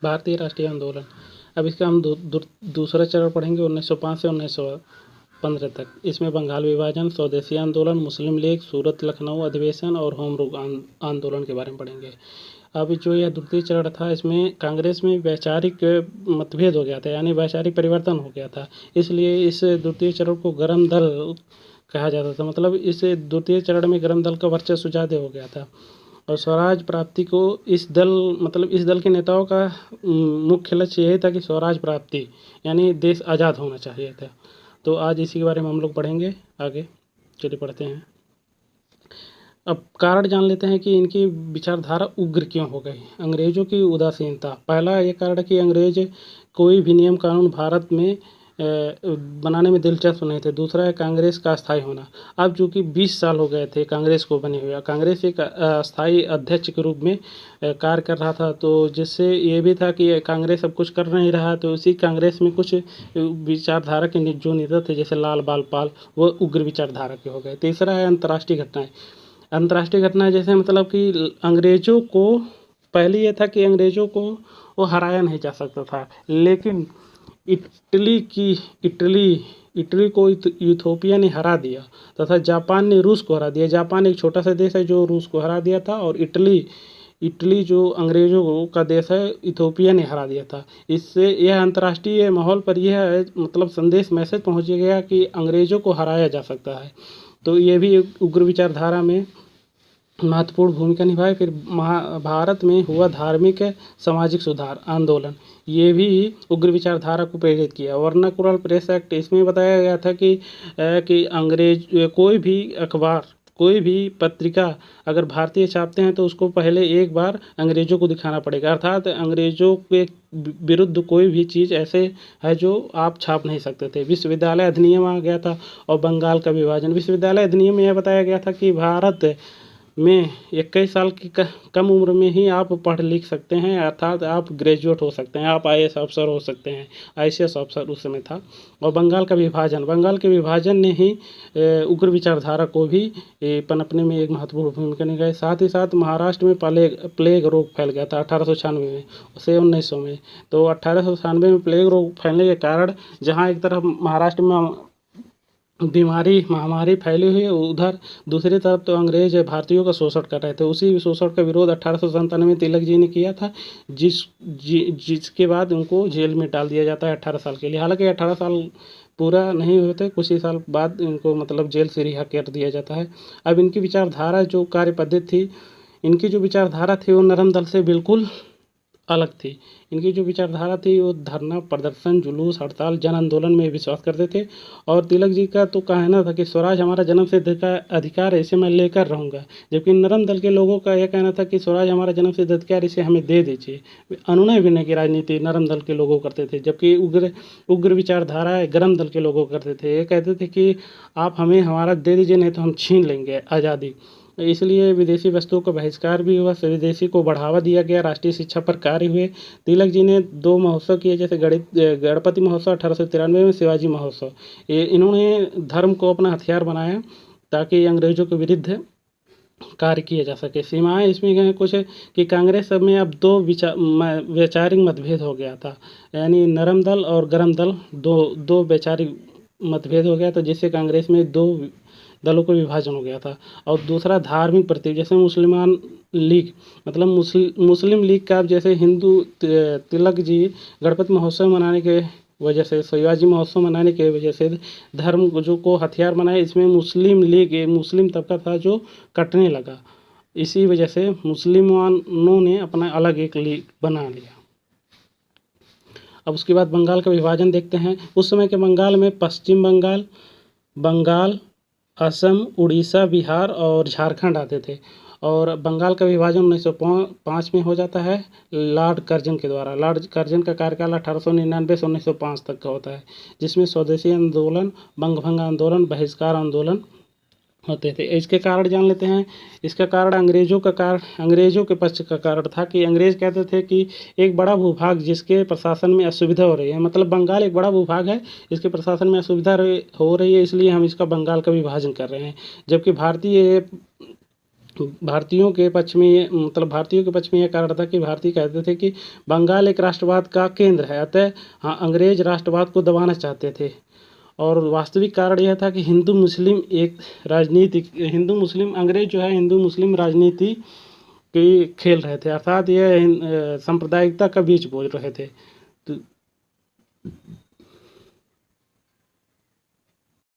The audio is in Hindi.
भारतीय राष्ट्रीय आंदोलन। अब इसका हम दूसरा चरण पढ़ेंगे 1905 से 1915 तक। इसमें बंगाल विभाजन, स्वदेशी आंदोलन, मुस्लिम लीग, सूरत लखनऊ अधिवेशन और होम रूल आंदोलन के बारे में पढ़ेंगे। अब जो यह द्वितीय चरण था, इसमें कांग्रेस में वैचारिक मतभेद हो गया था, यानी वैचारिक परिवर्तन हो गया था। इसलिए इस द्वितीय चरण को गर्म दल कहा जाता था। मतलब इस द्वितीय चरण में गर्म दल का वर्चस्व ज़्यादा हो गया था और स्वराज प्राप्ति को इस दल के नेताओं का मुख्य लक्ष्य यही था कि स्वराज प्राप्ति यानी देश आज़ाद होना चाहिए था। तो आज इसी के बारे में हम लोग पढ़ेंगे आगे। चलिए पढ़ते हैं। अब कारण जान लेते हैं कि इनकी विचारधारा उग्र क्यों हो गई। अंग्रेजों की उदासीनता। पहला ये कारण कि अंग्रेज कोई भी नियम कानून भारत में बनाने में दिलचस्प नहीं थे। दूसरा है कांग्रेस का अस्थायी होना। अब चूँकि 20 साल हो गए थे कांग्रेस को बने हुए, कांग्रेस एक अस्थायी अध्यक्ष के रूप में कार्य कर रहा था, तो जिससे ये भी था कि कांग्रेस अब कुछ कर नहीं रहा, तो उसी कांग्रेस में कुछ विचारधारा के जो नेता थे जैसे लाल बाल पाल, वो उग्र विचारधारा के हो गए। तीसरा है अंतर्राष्ट्रीय घटनाएं। अंतर्राष्ट्रीय घटनाएं जैसे मतलब कि अंग्रेजों को पहले ये था कि अंग्रेजों को वो हराया नहीं जा सकता था, लेकिन इटली को इथोपिया ने हरा दिया तथा जापान ने रूस को हरा दिया। जापान एक छोटा सा देश है जो रूस को हरा दिया था, और इटली जो अंग्रेजों का देश है इथोपिया ने हरा दिया था। इससे यह अंतर्राष्ट्रीय माहौल पर यह मतलब संदेश मैसेज पहुंच गया कि अंग्रेजों को हराया जा सकता है। तो ये भी उग्र विचारधारा में महत्वपूर्ण भूमिका निभाई। फिर भारत में हुआ धार्मिक सामाजिक सुधार आंदोलन, ये भी उग्र विचारधारा को प्रेरित किया। वर्नाकुलर प्रेस एक्ट, इसमें बताया गया था कि अंग्रेज कोई भी अखबार, कोई भी पत्रिका अगर भारतीय छापते हैं तो उसको पहले एक बार अंग्रेजों को दिखाना पड़ेगा, अर्थात अंग्रेजों के विरुद्ध कोई भी चीज़ ऐसे है जो आप छाप नहीं सकते थे। विश्वविद्यालय अधिनियम आ गया था और बंगाल का विभाजन। विश्वविद्यालय अधिनियम में यह बताया गया था कि भारत में 21 साल की कम उम्र में ही आप पढ़ लिख सकते हैं, अर्थात आप ग्रेजुएट हो सकते हैं, आप IAS अफसर हो सकते हैं। ICS अफसर उस समय था। और बंगाल के विभाजन ने ही उग्र विचारधारा को भी पनपने में एक महत्वपूर्ण भूमिका निभाई। साथ ही साथ महाराष्ट्र में प्लेग रोग फैल गया था 1896 में से 1900 में। तो 1896 में प्लेग रोग फैलने के कारण जहाँ एक तरफ महाराष्ट्र में महामारी फैली हुई है, उधर दूसरी तरफ तो अंग्रेज भारतीयों का शोषण कर रहे थे। उसी शोषण का विरोध 1897 में तिलक जी ने किया था, जिसके बाद उनको जेल में डाल दिया जाता है 18 साल के लिए। हालांकि 18 साल पूरा नहीं हुए थे, कुछ ही साल बाद इनको मतलब जेल से रिहा कर दिया जाता है। अब इनकी विचारधारा जो कार्य पद्धति थी, इनकी जो विचारधारा थी वो नरम दल से बिल्कुल अलग थी। इनकी जो विचारधारा थी वो धरना प्रदर्शन, जुलूस, हड़ताल, जन आंदोलन में विश्वास करते थे। और तिलक जी का तो कहना था कि स्वराज हमारा जन्म सिद्ध अधिकार है, इसे मैं लेकर रहूँगा। जबकि नरम दल के लोगों का यह कहना था कि स्वराज हमारा जन्म सिद्ध अधिकार, इसे हमें दे दीजिए। अनुनय विनय की राजनीति नरम दल के लोगों करते थे, जबकि उग्र विचारधारा गर्म दल के लोगों करते थे। ये कहते थे कि आप हमें हमारा दे दीजिए, नहीं तो हम छीन लेंगे आज़ादी। इसलिए विदेशी वस्तुओं का बहिष्कार भी हुआ, स्वदेशी को बढ़ावा दिया गया, राष्ट्रीय शिक्षा पर कार्य हुए। तिलक जी ने 2 महोत्सव किए, जैसे गणपति महोत्सव 1893 में, शिवाजी महोत्सव। इन्होंने धर्म को अपना हथियार बनाया ताकि अंग्रेजों के विरुद्ध कार्य किया जा सके। सीमाएं इसमें कुछ कि कांग्रेस सब में अब 2 वैचारिक मतभेद हो गया था, यानी नरम दल और गर्म दल, दो वैचारिक मतभेद हो गया था, जिससे कांग्रेस में 2 दलों को विभाजन हो गया था। और दूसरा धार्मिक प्रतीक, जैसे मुसलमान लीग, मतलब मुस्लिम लीग का, जैसे हिंदू तिलक जी गणपति महोत्सव मनाने के वजह से, शिवाजी महोत्सव मनाने की वजह से धर्म जो को हथियार बनाए, इसमें मुस्लिम लीग मुस्लिम तबका था जो कटने लगा। इसी वजह से मुसलमानों ने अपना अलग एक लीग बना लिया। अब उसके बाद बंगाल का विभाजन देखते हैं। उस समय के बंगाल में पश्चिम बंगाल, असम, उड़ीसा, बिहार और झारखंड आते थे। और बंगाल का विभाजन 1905 में हो जाता है लॉर्ड कर्जन के द्वारा। लॉर्ड कर्जन का कार्यकाल 1899 से 1905 तक का होता है, जिसमें स्वदेशी आंदोलन, बंगभंग आंदोलन, बहिष्कार आंदोलन होते थे। इसके कारण जान लेते हैं। इसका कारण अंग्रेजों के पक्ष का कारण था कि अंग्रेज कहते थे कि एक बड़ा भूभाग जिसके प्रशासन में असुविधा हो रही है, मतलब बंगाल एक बड़ा भूभाग है, इसके प्रशासन में असुविधा हो रही है, इसलिए हम इसका बंगाल का विभाजन कर रहे हैं। जबकि भारतीय भारतीयों के पक्ष में ये मतलब भारतीयों के पक्ष में ये कारण था कि भारतीय कहते थे कि बंगाल एक राष्ट्रवाद का केंद्र है, अतः हाँ अंग्रेज राष्ट्रवाद को दबाना चाहते थे। और वास्तविक कारण यह था कि हिंदू मुस्लिम अंग्रेज जो है हिंदू मुस्लिम राजनीति की खेल रहे थे, अर्थात ये सांप्रदायिकता का बीज बोल रहे थे। तो